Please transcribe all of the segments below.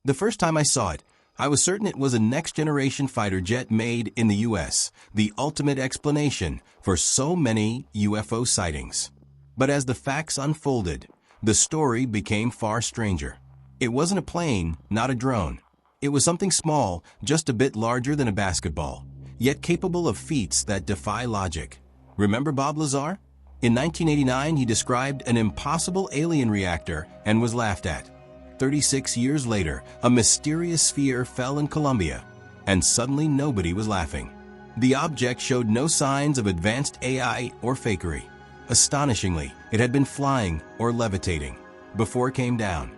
The first time I saw it, I was certain it was a next-generation fighter jet made in the U.S., the ultimate explanation for so many UFO sightings. But as the facts unfolded, the story became far stranger. It wasn't a plane, not a drone. It was something small, just a bit larger than a basketball, yet capable of feats that defy logic. Remember Bob Lazar? In 1989, he described an impossible alien reactor and was laughed at. 36 years later, a mysterious sphere fell in Colombia, and suddenly nobody was laughing. The object showed no signs of advanced AI or fakery. Astonishingly, it had been flying or levitating before it came down.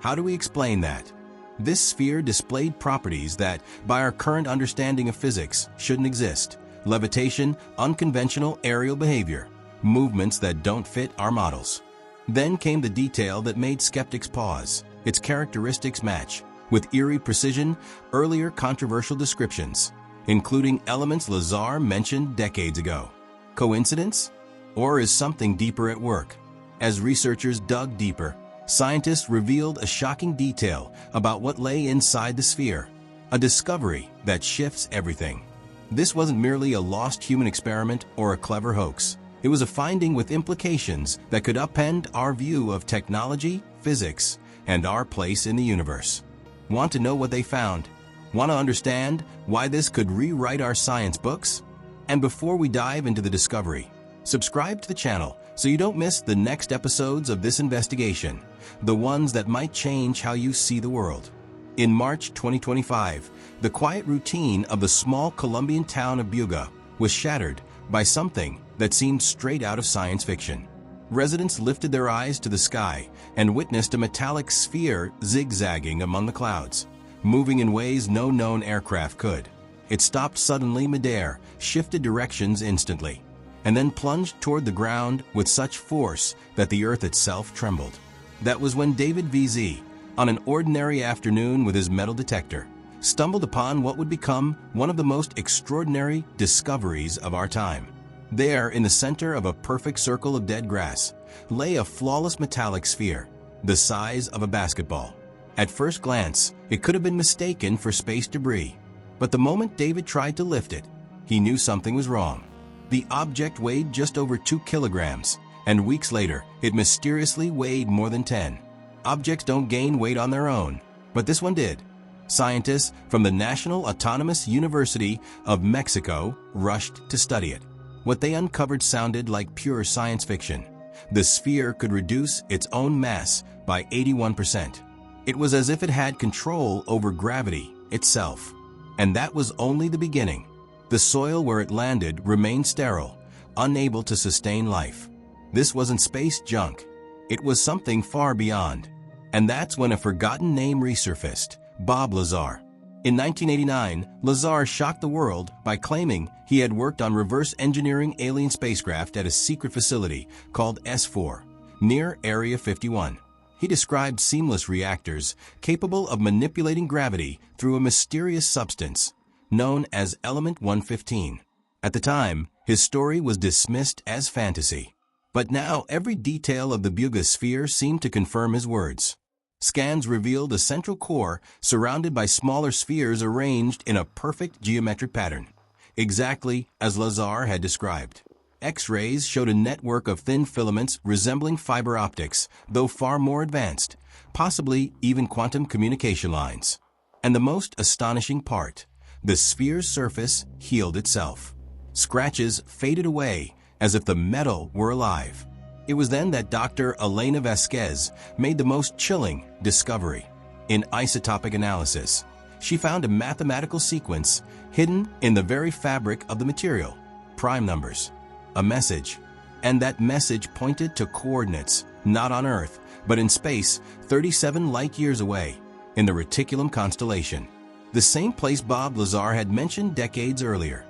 How do we explain that? This sphere displayed properties that, by our current understanding of physics, shouldn't exist. Levitation, unconventional aerial behavior, movements that don't fit our models. Then came the detail that made skeptics pause. Its characteristics match, with eerie precision, earlier controversial descriptions, including elements Lazar mentioned decades ago. Coincidence? Or is something deeper at work? As researchers dug deeper, scientists revealed a shocking detail about what lay inside the sphere, a discovery that shifts everything. This wasn't merely a lost human experiment or a clever hoax. It was a finding with implications that could upend our view of technology, physics, and our place in the universe. Want to know what they found? Want to understand why this could rewrite our science books? And before we dive into the discovery, subscribe to the channel so you don't miss the next episodes of this investigation, the ones that might change how you see the world. In March 2025, the quiet routine of the small Colombian town of Buga was shattered by something that seemed straight out of science fiction. Residents lifted their eyes to the sky and witnessed a metallic sphere zigzagging among the clouds, moving in ways no known aircraft could. It stopped suddenly midair, shifted directions instantly, and then plunged toward the ground with such force that the earth itself trembled. That was when David VZ, on an ordinary afternoon with his metal detector, stumbled upon what would become one of the most extraordinary discoveries of our time. There, in the center of a perfect circle of dead grass, lay a flawless metallic sphere, the size of a basketball. At first glance, it could have been mistaken for space debris, but the moment David tried to lift it, he knew something was wrong. The object weighed just over 2 kilograms, and weeks later, it mysteriously weighed more than 10. Objects don't gain weight on their own, but this one did. Scientists from the National Autonomous University of Mexico rushed to study it. What they uncovered sounded like pure science fiction. The sphere could reduce its own mass by 81%. It was as if it had control over gravity itself. And that was only the beginning. The soil where it landed remained sterile, unable to sustain life. This wasn't space junk. It was something far beyond. And that's when a forgotten name resurfaced, Bob Lazar. In 1989, Lazar shocked the world by claiming he had worked on reverse engineering alien spacecraft at a secret facility called S4, near Area 51. He described seamless reactors capable of manipulating gravity through a mysterious substance known as Element 115. At the time, his story was dismissed as fantasy. But now every detail of the Buga sphere seemed to confirm his words. Scans revealed a central core surrounded by smaller spheres arranged in a perfect geometric pattern, exactly as Lazar had described. X-rays showed a network of thin filaments resembling fiber optics, though far more advanced, possibly even quantum communication lines. And the most astonishing part, the sphere's surface healed itself. Scratches faded away as if the metal were alive. It was then that Dr. Elena Vasquez made the most chilling discovery. In isotopic analysis, she found a mathematical sequence hidden in the very fabric of the material, prime numbers, a message, and that message pointed to coordinates, not on Earth, but in space 37 light-years away, in the Reticulum constellation, the same place Bob Lazar had mentioned decades earlier.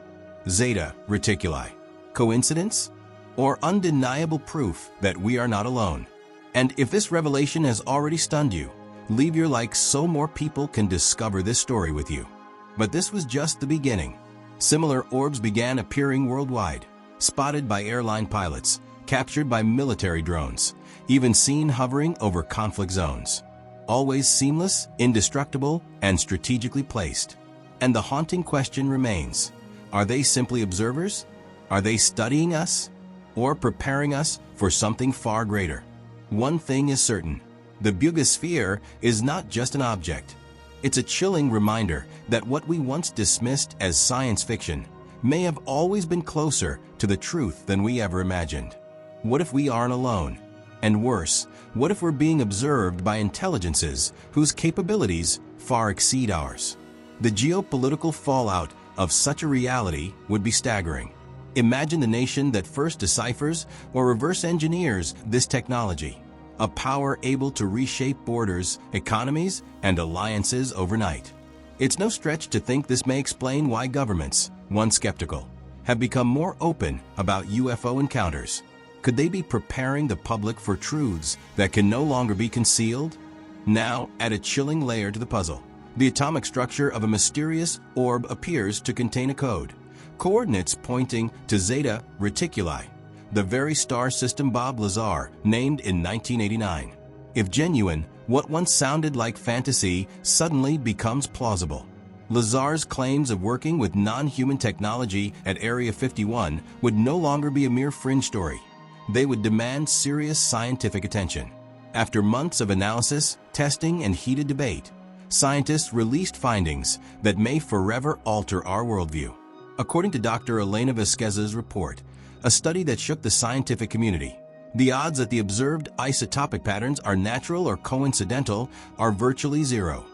Zeta Reticuli. Coincidence? Or undeniable proof that we are not alone? And if this revelation has already stunned you, leave your like so more people can discover this story with you. But this was just the beginning. Similar orbs began appearing worldwide, spotted by airline pilots, captured by military drones, even seen hovering over conflict zones. always seamless, indestructible, and strategically placed. And the haunting question remains, are they simply observers? Are they studying us? Or preparing us for something far greater? One thing is certain, the Bugosphere is not just an object. It's a chilling reminder that what we once dismissed as science fiction may have always been closer to the truth than we ever imagined. What if we aren't alone? And worse, what if we're being observed by intelligences whose capabilities far exceed ours? The geopolitical fallout of such a reality would be staggering. Imagine the nation that first deciphers or reverse engineers this technology, a power able to reshape borders, economies, and alliances overnight. It's no stretch to think this may explain why governments, once skeptical, have become more open about UFO encounters. Could they be preparing the public for truths that can no longer be concealed? Now, add a chilling layer to the puzzle. The atomic structure of a mysterious orb appears to contain a code, coordinates pointing to Zeta Reticuli, the very star system Bob Lazar named in 1989. If genuine, what once sounded like fantasy suddenly becomes plausible. Lazar's claims of working with non-human technology at Area 51 would no longer be a mere fringe story. They would demand serious scientific attention. After months of analysis, testing, and heated debate, scientists released findings that may forever alter our worldview. According to Dr. Elena Vasquez's report, a study that shook the scientific community, the odds that the observed isotopic patterns are natural or coincidental are virtually zero,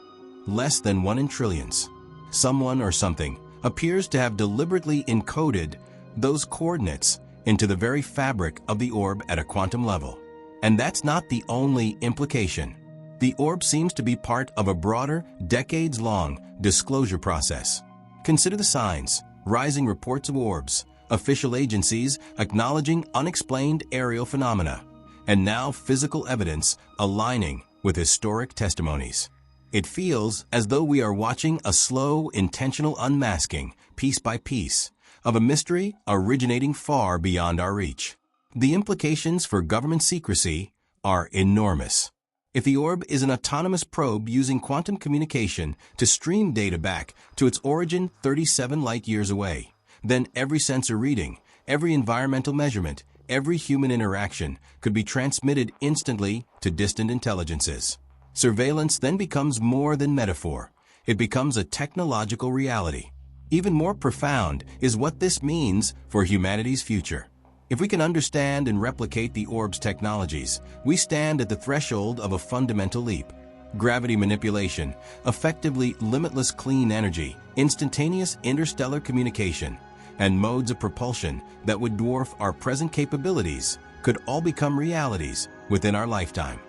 less than 1 in trillions. Someone or something appears to have deliberately encoded those coordinates into the very fabric of the orb at a quantum level. And that's not the only implication. The orb seems to be part of a broader, decades-long disclosure process. Consider the signs, rising reports of orbs, official agencies acknowledging unexplained aerial phenomena, and now physical evidence aligning with historic testimonies. It feels as though we are watching a slow, intentional unmasking, piece by piece, of a mystery originating far beyond our reach. The implications for government secrecy are enormous. If the orb is an autonomous probe using quantum communication to stream data back to its origin 37 light-years away, then every sensor reading, every environmental measurement, every human interaction could be transmitted instantly to distant intelligences. Surveillance then becomes more than metaphor. It becomes a technological reality. Even more profound is what this means for humanity's future. If we can understand and replicate the orb's technologies, we stand at the threshold of a fundamental leap. Gravity manipulation, effectively limitless clean energy, instantaneous interstellar communication, and modes of propulsion that would dwarf our present capabilities could all become realities within our lifetime.